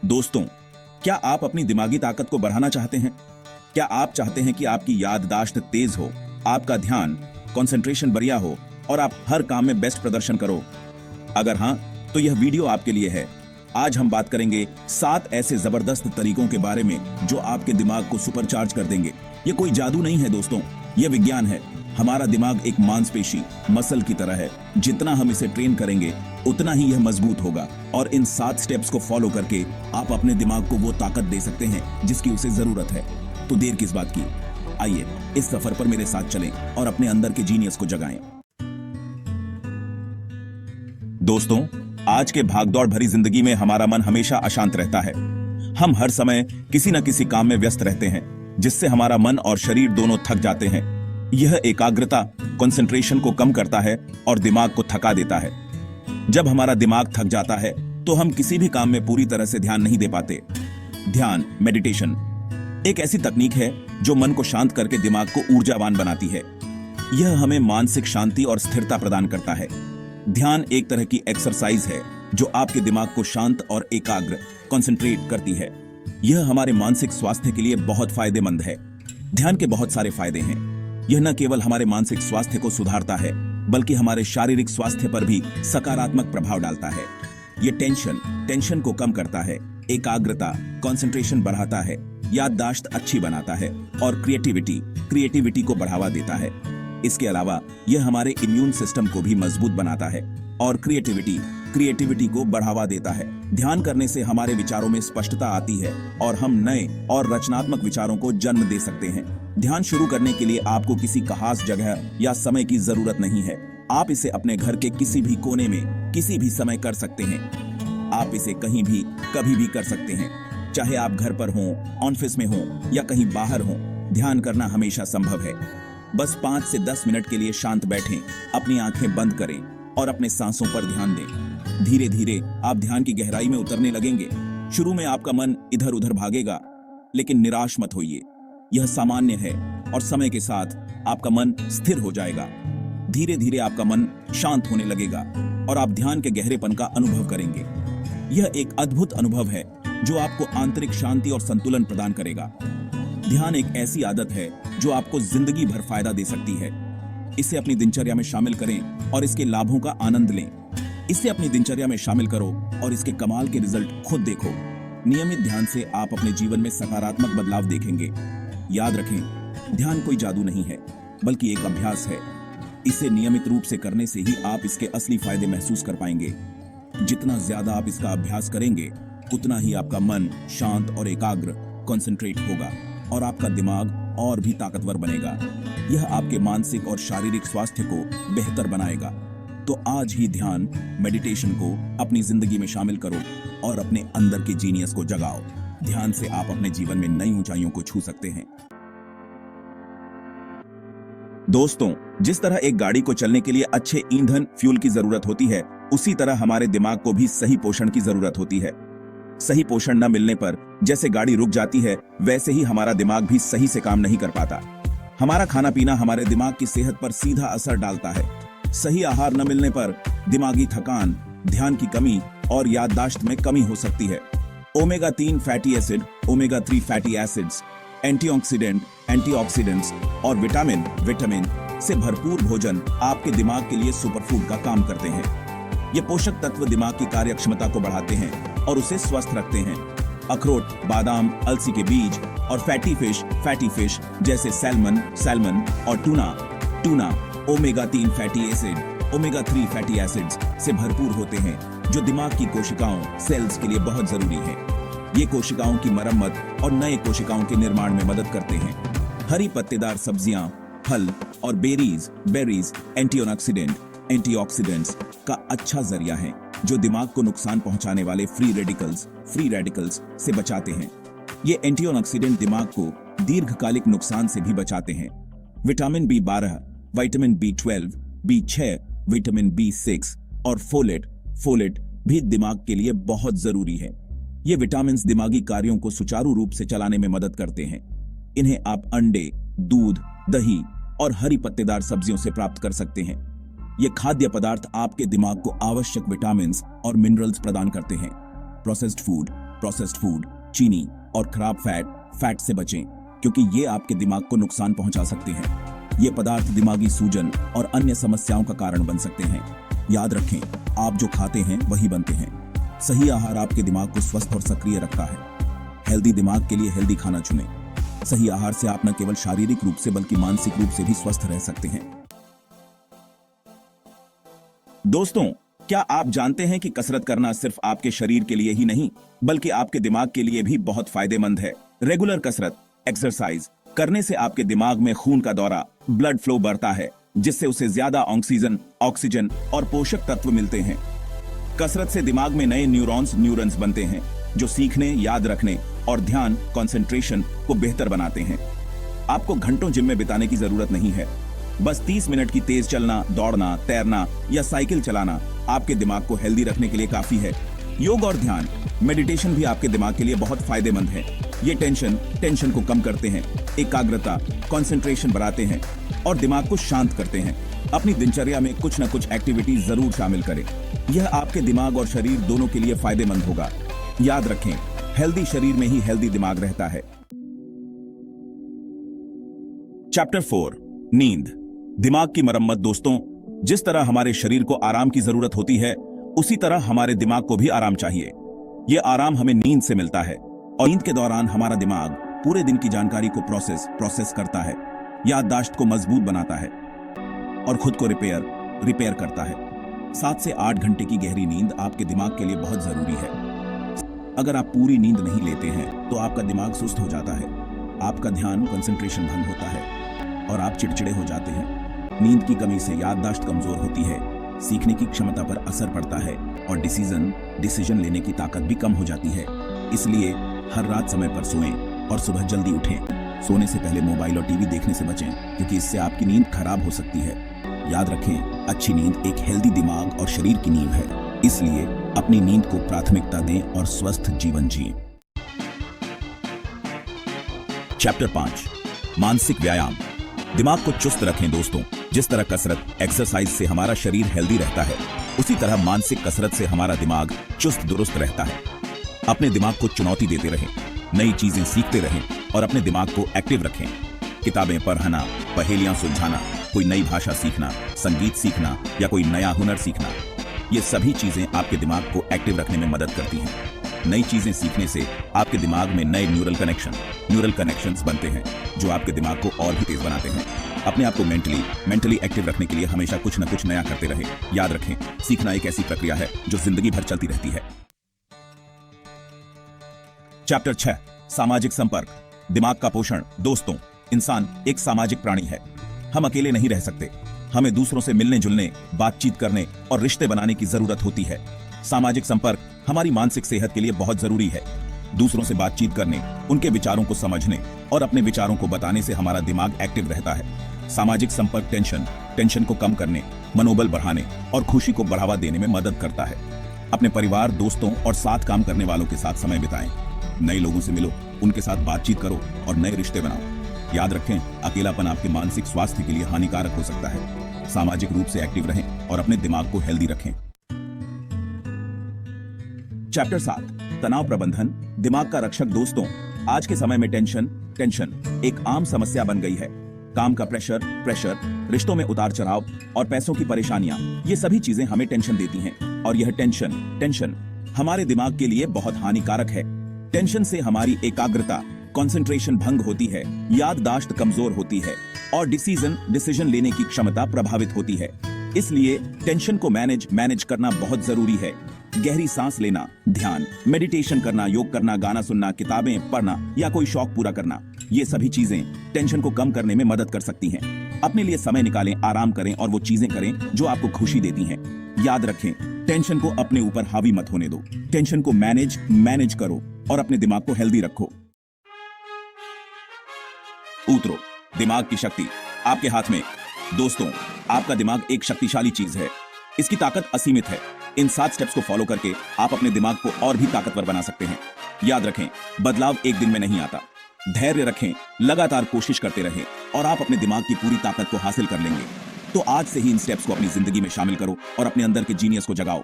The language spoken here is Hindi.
दोस्तों, क्या आप अपनी दिमागी ताकत को बढ़ाना चाहते हैं? क्या आप चाहते हैं कि आपकी याददाश्त तेज हो, आपका ध्यान, कंसंट्रेशन बढ़िया हो और आप हर काम में बेस्ट प्रदर्शन करो? अगर हां, तो यह वीडियो आपके लिए है। आज हम बात करेंगे 7 ऐसे जबरदस्त तरीकों के बारे में जो आपके दिमाग को सुपरचार्ज कर देंगे। ये कोई जादू नहीं है दोस्तों, यह विज्ञान है। हमारा दिमाग एक मांसपेशी, मसल की तरह है। जितना हम इसे ट्रेन करेंगे उतना ही यह मजबूत होगा और इन 7 स्टेप्स को फॉलो करके आप अपने दिमाग को वो ताकत दे सकते हैं जिसकी उसे जरूरत है। तो देर किस बात की, आइए इस सफर पर मेरे साथ चलें और अपने अंदर के जीनियस को जगाएं। दोस्तों, आज के भागदौड़ भरी जिंदगी में हमारा मन हमेशा अशांत रहता है। हम हर समय किसी न किसी काम में व्यस्त रहते हैं जिससे हमारा मन और शरीर दोनों थक जाते हैं। यह एकाग्रता, कंसंट्रेशन को कम करता है और दिमाग को थका देता है। जब हमारा दिमाग थक जाता है तो हम किसी भी काम में पूरी तरह से ध्यान नहीं दे पाते। ध्यान, मेडिटेशन एक ऐसी तकनीक है जो मन को शांत करके दिमाग को ऊर्जावान बनाती है। यह हमें मानसिक शांति और स्थिरता प्रदान करता है। ध्यान एक तरह की एक्सरसाइज है जो आपके दिमाग को शांत और एकाग्र, कंसंट्रेट करती है। यह हमारे मानसिक स्वास्थ्य के लिए बहुत फायदेमंद है। ध्यान के बहुत सारे फायदे हैं। यह न केवल हमारे मानसिक स्वास्थ्य को सुधारता है बल्कि हमारे शारीरिक स्वास्थ्य पर भी सकारात्मक प्रभाव डालता है। यह टेंशन को कम करता है, एकाग्रता, कंसंट्रेशन बढ़ाता है, याददाश्त अच्छी बनाता है और क्रिएटिविटी को बढ़ावा देता है। इसके अलावा यह हमारे इम्यून सिस्टम को भी मजबूत बनाता है और क्रिएटिविटी को बढ़ावा देता है। ध्यान करने से हमारे विचारों में स्पष्टता आती है और हम नए और रचनात्मक विचारों को जन्म दे सकते हैं। ध्यान शुरू करने के लिए आपको किसी खास जगह या समय की जरूरत नहीं है। आप इसे अपने घर के किसी भी कोने में किसी भी समय कर सकते हैं। आप इसे कहीं भी कभी भी कर सकते हैं, चाहे आप घर पर हों, ऑफिस में हों या कहीं बाहर हों। ध्यान करना हमेशा संभव है। बस 5 से 10 मिनट के लिए शांत बैठें, अपनी आंखें बंद करें और अपने सांसों पर ध्यान दें। धीरे धीरे आप ध्यान की गहराई में उतरने लगेंगे। शुरू में आपका मन इधर उधर भागेगा, लेकिन निराश मत होइए। यह सामान्य है और समय के साथ आपका मन स्थिर हो जाएगा। धीरे धीरे आपका मन शांत होने लगेगा और आप ध्यान के गहरेपन का अनुभव करेंगे। यह एक अद्भुत अनुभव है जो आपको आंतरिक शांति और संतुलन प्रदान करेगा। ध्यान एक ऐसी आदत है जो आपको जिंदगी भर फायदा दे सकती है। इसे अपनी दिनचर्या में शामिल करें और इसके लाभों का आनंद लें। इसे अपनी दिनचर्या में शामिल करो और इसके कमाल के रिजल्ट खुद देखो। नियमित ध्यान से आप अपने जीवन में सकारात्मक बदलाव देखेंगे। याद रखें, ध्यान कोई जादू नहीं है बल्कि एक अभ्यास है। इसे नियमित रूप से करने से ही आप इसके असली फायदे महसूस कर पाएंगे। जितना ज्यादा आप इसका अभ्यास करेंगे उतना ही आपका मन शांत और एकाग्र, कंसंट्रेट होगा और आपका दिमाग और भी ताकतवर बनेगा। यह आपके मानसिक और शारीरिक स्वास्थ्य को बेहतर बनाएगा। तो आज ही ध्यान, मेडिटेशन को अपनी जिंदगी में शामिल करो और अपने अंदर के जीनियस को जगाओ। ध्यान से आप अपने जीवन में नई ऊंचाइयों को छू सकते हैं। दोस्तों, जिस तरह एक गाड़ी को चलने के लिए अच्छे ईंधन, फ्यूल की जरूरत होती है, उसी तरह हमारे दिमाग को भी सही पोषण की जरूरत होती है। सही पोषण न मिलने पर जैसे गाड़ी रुक जाती है, वैसे ही हमारा दिमाग भी सही से काम नहीं कर पाता। हमारा खाना पीना हमारे दिमाग की सेहत पर सीधा असर डालता है। सही आहार न मिलने पर दिमागी थकान, ध्यान की कमी और याददाश्त में कमी हो सकती है। Omega 3 fatty acid, omega 3 fatty acids, antioxidants और विटामिन से भरपूर भोजन आपके दिमाग के लिए सुपरफूड का काम करते हैं। ये पोषक तत्व दिमाग की कार्यक्षमता को बढ़ाते हैं और उसे स्वस्थ रखते हैं। अखरोट, बादाम, अलसी के बीज और फैटी फिश जैसे सैल्मन और tuna omega 3 fatty acid, omega 3 fatty acids से भरपूर होते हैं जो दिमाग की कोशिकाओं, सेल्स के लिए बहुत जरूरी है। ये कोशिकाओं की मरम्मत और नए कोशिकाओं के निर्माण में मदद करते हैं। हरी पत्तेदार सब्जियां, फल और बेरीज एंटीऑक्सीडेंट्स का अच्छा जरिया है जो दिमाग को नुकसान पहुंचाने वाले फ्री रेडिकल्स से बचाते हैं। ये एंटीऑक्सीडेंट दिमाग को दीर्घकालिक नुकसान से भी बचाते हैं। Vitamin B12, vitamin B12, B6, vitamin B6 और फोलेट भी दिमाग के लिए बहुत जरूरी है। ये विटामिन दिमागी कार्यों को सुचारू रूप से चलाने में मदद करते हैं। इन्हें आप अंडे, दूध, दही और हरी पत्तेदार सब्जियों से प्राप्त कर सकते हैं। ये खाद्य पदार्थ आपके दिमाग को आवश्यक विटामिन और मिनरल्स प्रदान करते हैं। प्रोसेस्ड फूड प्रोसेस्ड फूड, चीनी और खराब फैट से बचें, क्योंकि ये आपके दिमाग को नुकसान पहुंचा सकते हैं। ये पदार्थ दिमागी सूजन और अन्य समस्याओं का कारण बन सकते हैं। याद रखें, आप जो खाते हैं वही बनते हैं। सही आहार आपके दिमाग को स्वस्थ और सक्रिय रखता है। हेल्दी दिमाग के लिए हेल्दी खाना चुनें। सही आहार से आप न केवल शारीरिक रूप से बल्कि मानसिक रूप से भी स्वस्थ रह सकते हैं। दोस्तों, क्या आप जानते हैं कि कसरत करना सिर्फ आपके शरीर के लिए ही नहीं बल्कि आपके दिमाग के लिए भी बहुत फायदेमंद है। रेगुलर कसरत, एक्सरसाइज करने से आपके दिमाग में खून का दौरा, ब्लड फ्लो बढ़ता है, जिससे उसे ज्यादा ऑक्सीजन और पोषक तत्व मिलते हैं। कसरत से दिमाग में नए न्यूरॉन्स बनते हैं, जो सीखने, याद रखने और ध्यान कंसंट्रेशन को बेहतर बनाते हैं। आपको घंटों जिम में बिताने की जरूरत नहीं है। बस 30 मिनट की तेज चलना, दौड़ना, तैरना या साइकिल चलाना आपके दिमाग को हेल्दी रखने के लिए काफी है। योग और ध्यान, मेडिटेशन भी आपके दिमाग के लिए बहुत फायदेमंद है। ये टेंशन को कम करते हैं, एकाग्रता, कंसंट्रेशन बढ़ाते हैं और दिमाग को शांत करते हैं। अपनी दिनचर्या में कुछ न कुछ एक्टिविटी जरूर शामिल करें। यह आपके दिमाग और शरीर दोनों के लिए फायदेमंद होगा। याद रखें, हेल्दी शरीर में ही हेल्दी दिमाग रहता है। चैप्टर 4, नींद, दिमाग की मरम्मत। दोस्तों, जिस तरह हमारे शरीर को आराम की जरूरत होती है, उसी तरह हमारे दिमाग को भी आराम चाहिए। यह आराम हमें नींद से मिलता है और नींद के दौरान हमारा दिमाग पूरे दिन की जानकारी को प्रोसेस करता है, याददाश्त को मजबूत बनाता है और खुद को रिपेयर करता है। 7 से 8 घंटे की गहरी नींद आपके दिमाग के लिए बहुत जरूरी है। अगर आप पूरी नींद नहीं लेते हैं तो आपका दिमाग सुस्त हो जाता है, आपका ध्यान कंसंट्रेशन भंग होता है और आप चिड़चिड़े हो जाते हैं। नींद की कमी से याददाश्त कमजोर होती है, सीखने की क्षमता पर असर पड़ता है और डिसीजन लेने की ताकत भी कम हो जाती है। इसलिए हर रात समय पर सोएं और सुबह जल्दी उठें। सोने से पहले मोबाइल और टीवी देखने से बचें, क्योंकि इससे आपकी नींद खराब हो सकती है। याद रखें, अच्छी नींद एक हेल्दी दिमाग और शरीर की नींव है। इसलिए अपनी नींद को प्राथमिकता दें और स्वस्थ जीवन जिएं। चैप्टर 5, मानसिक व्यायाम, दिमाग को चुस्त रखें। दोस्तों, जिस तरह कसरत एक्सरसाइज से हमारा शरीर हेल्दी रहता है, उसी तरह मानसिक कसरत से हमारा दिमाग चुस्त दुरुस्त रहता है। अपने दिमाग को चुनौती देते रहें, नई चीजें सीखते रहें और अपने दिमाग को एक्टिव रखें। किताबें पढ़ना, पहेलियां सुलझाना, कोई नई भाषा सीखना, संगीत सीखना या कोई नया हुनर सीखना, ये सभी चीजें आपके दिमाग को एक्टिव रखने में मदद करती हैं। नई चीजें सीखने से आपके दिमाग में नए न्यूरल कनेक्शंस बनते हैं, जो आपके दिमाग को और भी तेज बनाते हैं। अपने आप को मेंटली एक्टिव रखने के लिए हमेशा कुछ न कुछ नया करते रहें। याद रखें, सीखना एक ऐसी प्रक्रिया है जो जिंदगी भर चलती रहती है। चैप्टर 6, सामाजिक संपर्क, दिमाग का पोषण। दोस्तों, इंसान एक सामाजिक प्राणी है। हम अकेले नहीं रह सकते। हमें दूसरों से मिलने जुलने, बातचीत करने और रिश्ते बनाने की जरूरत होती है। सामाजिक संपर्क हमारी मानसिक सेहत के लिए बहुत जरूरी है। दूसरों से बातचीत करने, उनके विचारों को समझने और अपने विचारों को बताने से हमारा दिमाग एक्टिव रहता है। सामाजिक संपर्क टेंशन को कम करने, मनोबल बढ़ाने और खुशी को बढ़ावा देने में मदद करता है। अपने परिवार, दोस्तों और साथ काम करने वालों के साथ समय बिताएं। नए लोगों से मिलो, उनके साथ बातचीत करो और नए रिश्ते बनाओ। याद रखें, अकेलापन आपके मानसिक स्वास्थ्य के लिए हानिकारक हो सकता है। सामाजिक रूप से एक्टिव रहें और अपने दिमाग को हेल्दी रखें। चैप्टर 7, तनाव प्रबंधन, दिमाग का रक्षक। दोस्तों, आज के समय में टेंशन एक आम समस्या बन गई है। काम का प्रेशर, रिश्तों में उतार चढ़ाव और पैसों की परेशानियां, ये सभी चीजें हमें टेंशन देती हैं और यह टेंशन हमारे दिमाग के लिए बहुत हानिकारक है। टेंशन से हमारी एकाग्रता, कंसंट्रेशन भंग होती है, याददाश्त कमजोर होती है और डिसीजन लेने की क्षमता प्रभावित होती है। इसलिए टेंशन को मैनेज करना बहुत जरूरी है। गहरी सांस लेना, ध्यान, मेडिटेशन करना, योग करना, गाना सुनना, किताबें पढ़ना या कोई शौक पूरा करना, ये सभी चीजें टेंशन को कम करने में मदद कर सकती हैं। अपने लिए समय निकालें, आराम करें और वो चीजें करें जो आपको खुशी देती हैं। याद रखें, टेंशन को अपने ऊपर हावी मत होने दो। टेंशन को मैनेज करो और अपने दिमाग को हेल्दी रखो। उतरो, दिमाग की शक्ति आपके हाथ में। दोस्तों, आपका दिमाग एक शक्तिशाली चीज है। इसकी ताकत असीमित है। इन 7 स्टेप्स को फॉलो करके आप अपने दिमाग को और भी ताकतवर बना सकते हैं। याद रखें, बदलाव एक दिन में नहीं आता। धैर्य रखें, लगातार कोशिश करते रहें और आप अपने दिमाग की पूरी ताकत को हासिल कर लेंगे। तो आज से ही इन स्टेप्स को अपनी जिंदगी में शामिल करो और अपने अंदर के जीनियस को जगाओ।